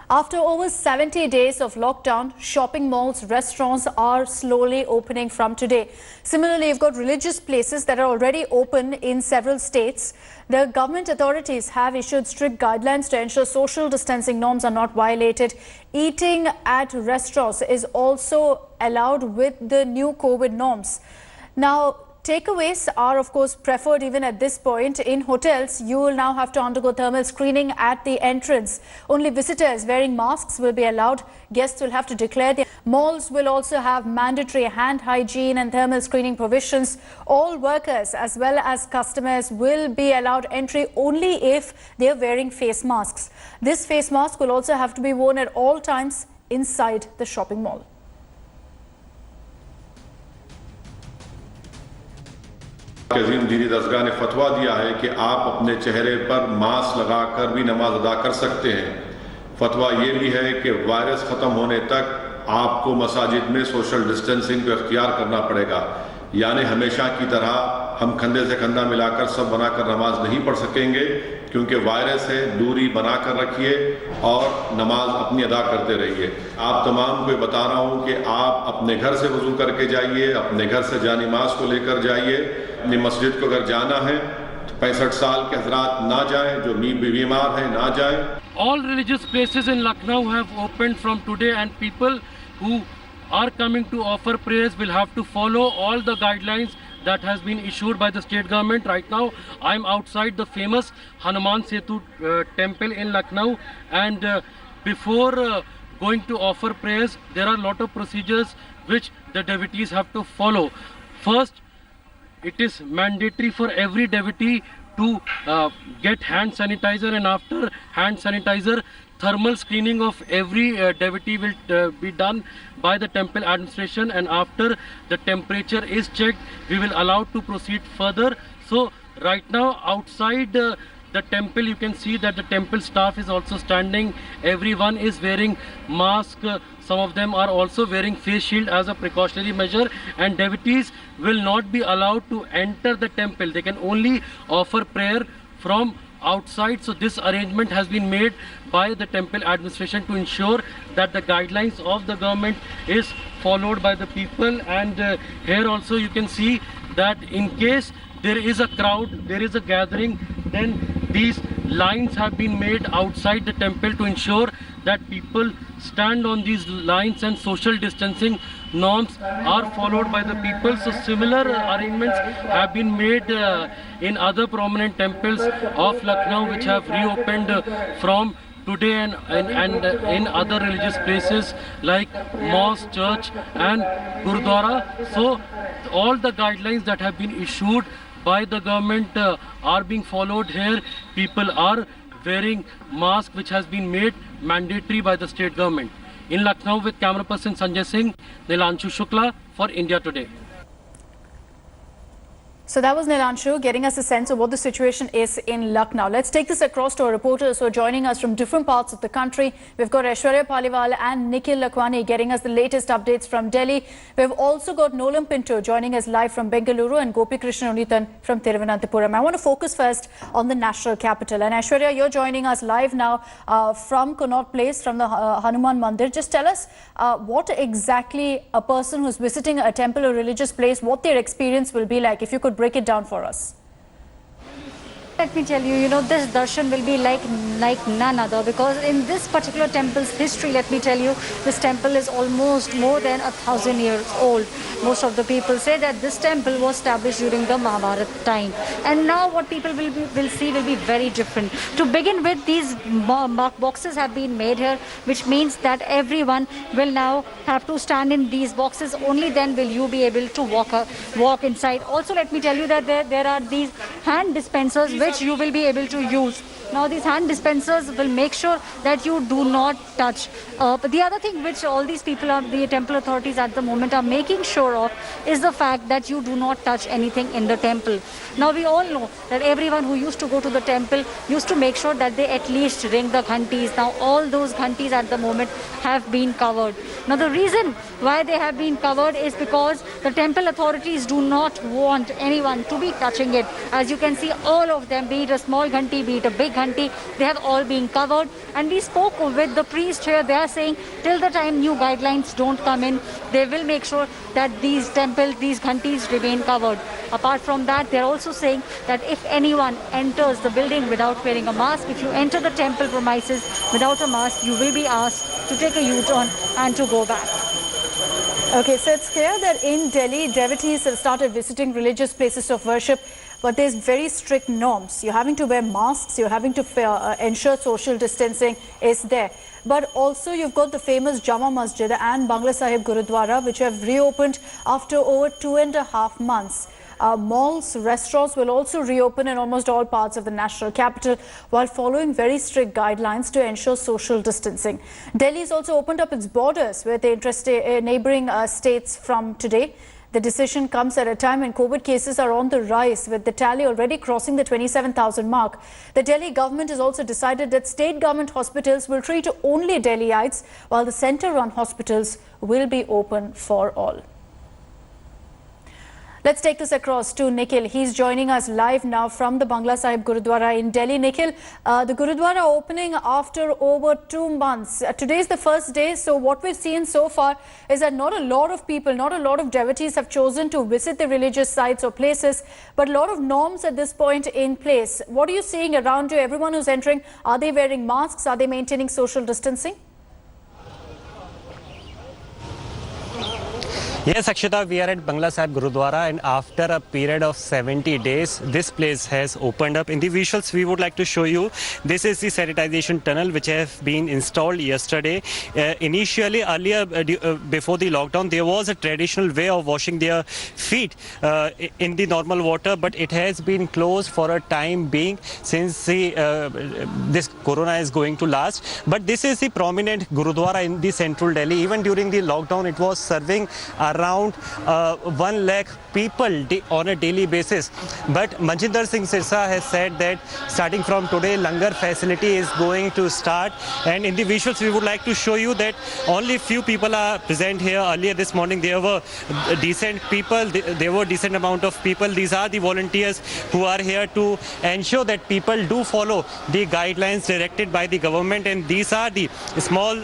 After over 70 days of lockdown, shopping malls, restaurants are slowly opening from today. Similarly, you've got religious places that are already open in several states. The government authorities have issued strict guidelines to ensure social distancing norms are not violated. Eating at restaurants is also allowed with the new COVID norms. Now, takeaways are, of course, preferred even at this point. In hotels, you will now have to undergo thermal screening at the entrance. Only visitors wearing masks will be allowed. Guests will have to declare their malls will also have mandatory hand hygiene and thermal screening provisions. All workers as well as customers will be allowed entry only if they are wearing face masks. This face mask will also have to be worn at all times inside the shopping mall. अज़ीम दीनी दरगाह ने फतवा दिया है कि आप अपने चेहरे पर मास्क लगाकर भी नमाज अदा कर सकते हैं। फतवा ये भी है कि वायरस ख़त्म होने तक आपको मसाजिद में सोशल डिस्टेंसिंग को इख्तियार करना पड़ेगा, यानी हमेशा की तरह हम कंधे से कंधा मिलाकर सब बनाकर नमाज नहीं पढ़ सकेंगे, क्योंकि वायरस है। दूरी बनाकर रखिए और नमाज अपनी अदा करते रहिए। आप तमाम को बता रहा हूँ कि आप अपने घर से वज़ू करके जाइए, अपने घर से जानी मास्क को लेकर जाइए। अपनी मस्जिद को अगर जाना है तो 65 साल के हजरात ना जाएं, जो बीमार हैं ना जाएं। All religious places in Lucknow have opened from today, and people who are coming to offer prayers will have to follow all the guidelines that has been issued by the state government. Right now I am outside the famous Hanuman Setu temple in Lucknow, and before going to offer prayers, there are a lot of procedures which the devotees have to follow. First, it is mandatory for every devotee to get hand sanitizer, and after hand sanitizer, thermal screening of every devotee will be done by the temple administration, and after the temperature is checked, we will allow to proceed further. So right now outside the temple, you can see that the temple staff is also standing. Everyone is wearing mask. Some of them are also wearing face shield as a precautionary measure, and devotees will not be allowed to enter the temple. They can only offer prayer from outside. So this arrangement has been made by the temple administration to ensure that the guidelines of the government is followed by the people. And here also you can see that in case there is a crowd, there is a gathering, then these lines have been made outside the temple to ensure that people stand on these lines and social distancing norms are followed by the people. So similar arrangements have been made in other prominent temples of Lucknow, which have reopened from today, and in other religious places like mosque, church and gurdwara. So all the guidelines that have been issued by the government are being followed here. People are wearing mask, which has been made mandatory by the state government. In Lucknow, with camera person Sanjay Singh, Nilanshu Shukla for India Today. So that was Nilanshu getting us a sense of what the situation is in Lucknow. Let's take this across to our reporters who are joining us from different parts of the country. We've got Aishwarya Paliwal and Nikhil Lakhwani getting us the latest updates from Delhi. We've also got Nolan Pinto joining us live from Bengaluru and Gopi Krishnan Unithan from Thiruvananthapuram. I want to focus first on the national capital. And Aishwarya, you're joining us live now from Connaught Place, from the Hanuman Mandir. Just tell us what exactly a person who's visiting a temple or religious place, what their experience will be like. If you could break it down for us. Let me tell you, this darshan will be like none other, because in this particular temple's history, let me tell you, this temple is almost more than 1,000 years old. Most of the people say that this temple was established during the Mahabharata time. And now what people will see will be very different. To begin with, these mark boxes have been made here, which means that everyone will now have to stand in these boxes. Only then will you be able to walk inside. Also, let me tell you that there are these hand dispensers which you will be able to use. Now these hand dispensers will make sure that you do not touch. But the other thing which all these people the temple authorities at the moment are making sure of is the fact that you do not touch anything in the temple. Now we all know that everyone who used to go to the temple used to make sure that they at least ring the ghantis. Now all those ghantis at the moment have been covered. Now the reason why they have been covered is because The temple authorities do not want anyone to be touching it. As you can see, all of them, be it a small ghanti, be it a big ghanti, they have all been covered. And we spoke with the priest here. They are saying till the time new guidelines don't come in, they will make sure that these temples, these ghantis remain covered. Apart from that, they are also saying that if anyone enters the building without wearing a mask, if you enter the temple premises without a mask, you will be asked to take a U-turn and to go back. Okay, so it's clear that in Delhi, devotees have started visiting religious places of worship, but there's very strict norms. You're having to wear masks, you're having to ensure social distancing is there. But also you've got the famous Jama Masjid and Bangla Sahib Gurudwara, which have reopened after over 2.5 months. Malls, restaurants will also reopen in almost all parts of the national capital while following very strict guidelines to ensure social distancing. Delhi has also opened up its borders with the neighbouring states from today. The decision comes at a time when COVID cases are on the rise, with the tally already crossing the 27,000 mark. The Delhi government has also decided that state government hospitals will treat only Delhiites, while the centre-run hospitals will be open for all. Let's take this across to Nikhil. He's joining us live now from the Bangla Sahib Gurudwara in Delhi. Nikhil, the Gurudwara opening after over 2 months. Today is the first day, so what we've seen so far is that not a lot of people, not a lot of devotees have chosen to visit the religious sites or places, but a lot of norms at this point in place. What are you seeing around you? Everyone who's entering, are they wearing masks? Are they maintaining social distancing? Yes, Akshita, we are at Bangla Sahib Gurudwara, and after a period of 70 days, this place has opened up. In the visuals, we would like to show you, this is the sanitization tunnel which have been installed yesterday. Initially, earlier, before the lockdown, there was a traditional way of washing their feet in the normal water, but it has been closed for a time being since this corona is going to last. But this is the prominent Gurudwara in the central Delhi. Even during the lockdown, it was serving around 1 lakh people on a daily basis. But Manjinder Singh Sirsa has said that starting from today, Langar facility is going to start. And in the visuals, we would like to show you that only few people are present here. Earlier this morning, there were decent people. There were decent amount of people. These are the volunteers who are here to ensure that people do follow the guidelines directed by the government. And these are the small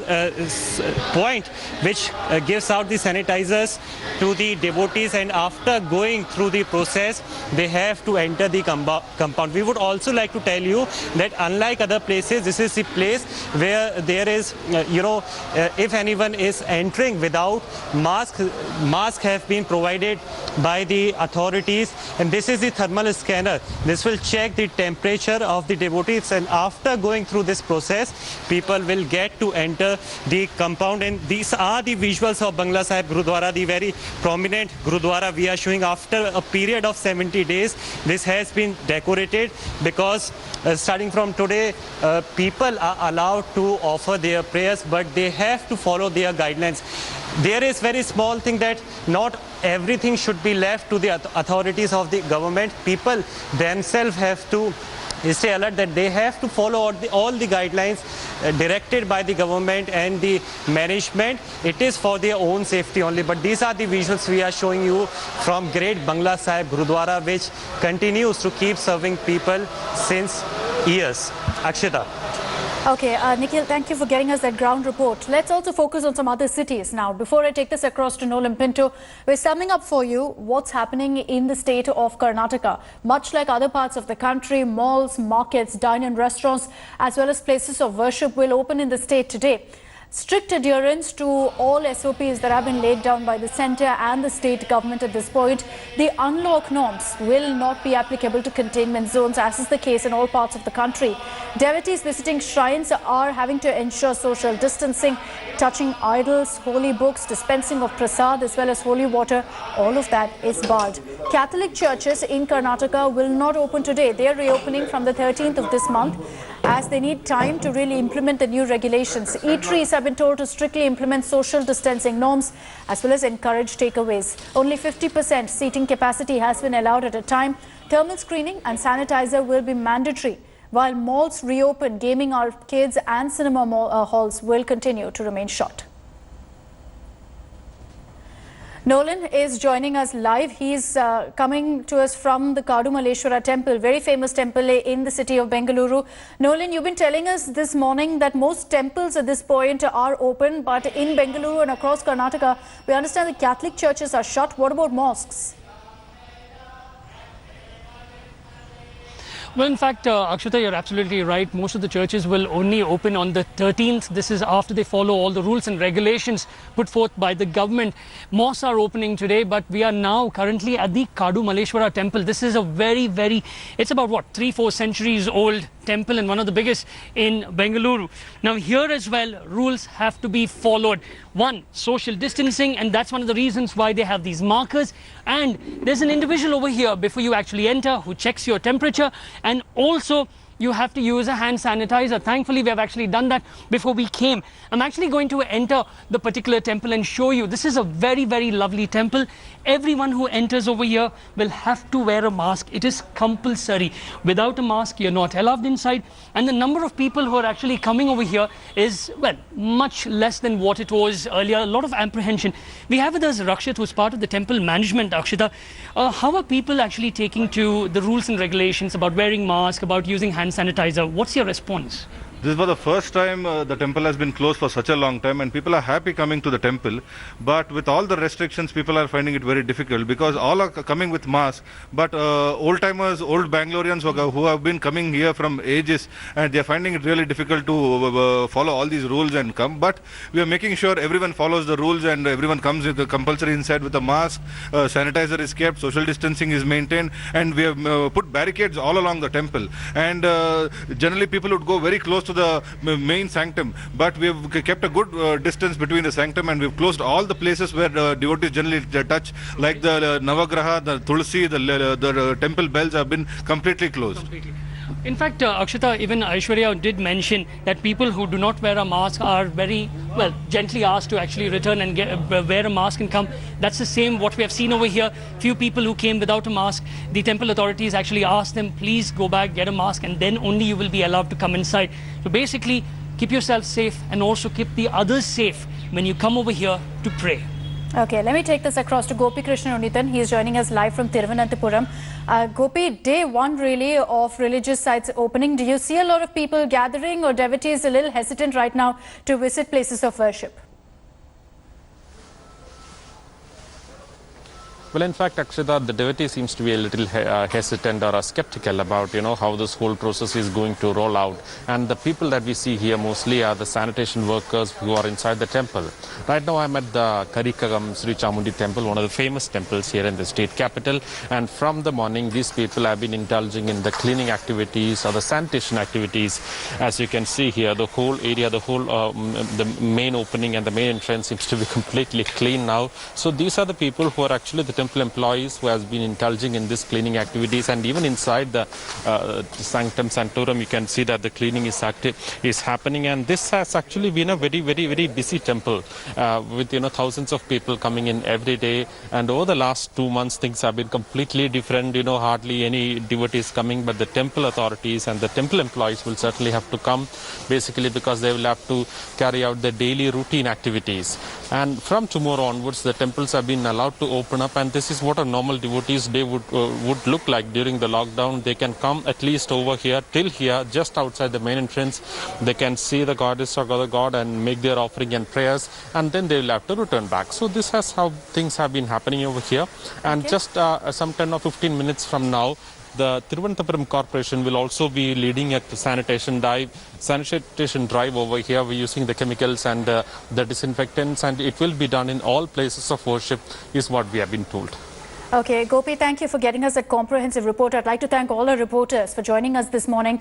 point which gives out the sanitizers to the devotees, and after going through the process, they have to enter the compound. We would also like to tell you that unlike other places, this is the place where there is, if anyone is entering without mask have been provided by the authorities, and this is the thermal scanner. This will check the temperature of the devotees, and after going through this process, people will get to enter the compound. And these are the visuals of Bangla Sahib Gurudwara, the very prominent Gurudwara we are showing. After a period of 70 days, this has been decorated because starting from today, people are allowed to offer their prayers, but they have to follow their guidelines. There is very small thing that not everything should be left to the authorities of the government. People themselves have to stay alert that they have to follow all the guidelines directed by the government and the management. It is for their own safety only. But these are the visuals we are showing you from Great Bangla Sahib Gurudwara, which continues to keep serving people since years. Akshita. Okay, Nikhil, thank you for getting us that ground report. Let's also focus on some other cities now. Before I take this across to Nolan Pinto, we're summing up for you what's happening in the state of Karnataka. Much like other parts of the country, malls, markets, dine-in restaurants, as well as places of worship will open in the state today. Strict adherence to all SOPs that have been laid down by the centre and the state government at this point. The unlock norms will not be applicable to containment zones, as is the case in all parts of the country. Devotees visiting shrines are having to ensure social distancing, touching idols, holy books, dispensing of prasad as well as holy water. All of that is barred. Catholic churches in Karnataka will not open today. They are reopening from the 13th of this month, as they need time to really implement the new regulations. Eateries have been told to strictly implement social distancing norms as well as encourage takeaways. Only 50% seating capacity has been allowed at a time. Thermal screening and sanitizer will be mandatory. While malls reopen, gaming arcades and cinema halls will continue to remain shut. Nolan is joining us live. He's coming to us from the Kadu Malleshwara temple, very famous temple in the city of Bengaluru. Nolan, you've been telling us this morning that most temples at this point are open, but in Bengaluru and across Karnataka, we understand the Catholic churches are shut. What about mosques? Well, in fact, Akshita, you're absolutely right. Most of the churches will only open on the 13th. This is after they follow all the rules and regulations put forth by the government. Mosques are opening today, but we are now currently at the Kadu Malleshwara temple. This is a it's about what, 3-4 centuries old temple and one of the biggest in Bengaluru. Now here as well, rules have to be followed. One, social distancing, and that's one of the reasons why they have these markers. And there's an individual over here before you actually enter who checks your temperature, and also you have to use a hand sanitizer. Thankfully, we have actually done that before we came. I'm actually going to enter the particular temple and show you. This is a very, very lovely temple. Everyone who enters over here will have to wear a mask. It is compulsory. Without a mask, you're not allowed inside. And the number of people who are actually coming over here is, well, much less than what it was earlier. A lot of apprehension. We have with us Rakshit, who's part of the temple management. Akshita, how are people actually taking to the rules and regulations about wearing masks, about using hand sanitizer? What's your response? This was the first time the temple has been closed for such a long time, and people are happy coming to the temple. But with all the restrictions, people are finding it very difficult because all are coming with masks. But old-timers, old Bangaloreans who have been coming here from ages, and they are finding it really difficult to follow all these rules and come. But we are making sure everyone follows the rules and everyone comes with the compulsory inside with a mask. Sanitizer is kept, social distancing is maintained, and we have put barricades all along the temple. And generally, people would go very close to the main sanctum, but we have kept a good distance between the sanctum, and we've closed all the places where devotees generally touch, like the Navagraha, the Tulsi, the temple bells have been completely closed. In fact, Akshita, even Aishwarya did mention that people who do not wear a mask are very, well, gently asked to actually return and wear a mask and come. That's the same what we have seen over here. Few people who came without a mask, the temple authorities actually asked them, please go back, get a mask, and then only you will be allowed to come inside. So basically, keep yourself safe and also keep the others safe when you come over here to pray. Okay, let me take this across to Gopi Krishnan Unithan. He is joining us live from Thiruvananthapuram. Gopi, day one really of religious sites opening. Do you see a lot of people gathering, or devotees a little hesitant right now to visit places of worship? Well, in fact, Akshita, the devotee seems to be a little hesitant or skeptical about, how this whole process is going to roll out. And the people that we see here mostly are the sanitation workers who are inside the temple. Right now, I'm at the Karikagam Sri Chamundi temple, one of the famous temples here in the state capital. And from the morning, these people have been indulging in the cleaning activities or the sanitation activities. As you can see here, the whole area, the main opening and the main entrance seems to be completely clean now. So these are the people who are actually the temple employees who has been indulging in this cleaning activities, and even inside the sanctum sanctorum you can see that the cleaning is happening. And this has actually been a very, very, very busy temple with thousands of people coming in every day. And over the last 2 months things have been completely different. Hardly any devotees coming, but the temple authorities and the temple employees will certainly have to come, basically because they will have to carry out the daily routine activities. And from tomorrow onwards the temples have been allowed to open up, and this is what a normal devotees day would look like during the lockdown. They can come at least over here till here, just outside the main entrance. They can see the goddess or the god and make their offering and prayers, and then they will have to return back. So this is how things have been happening over here. And just some 10 or 15 minutes from now, the Thiruvananthapuram Corporation will also be leading a sanitation drive over here. We're using the chemicals and the disinfectants, and it will be done in all places of worship, is what we have been told. Okay, Gopi, thank you for getting us that comprehensive report. I'd like to thank all our reporters for joining us this morning.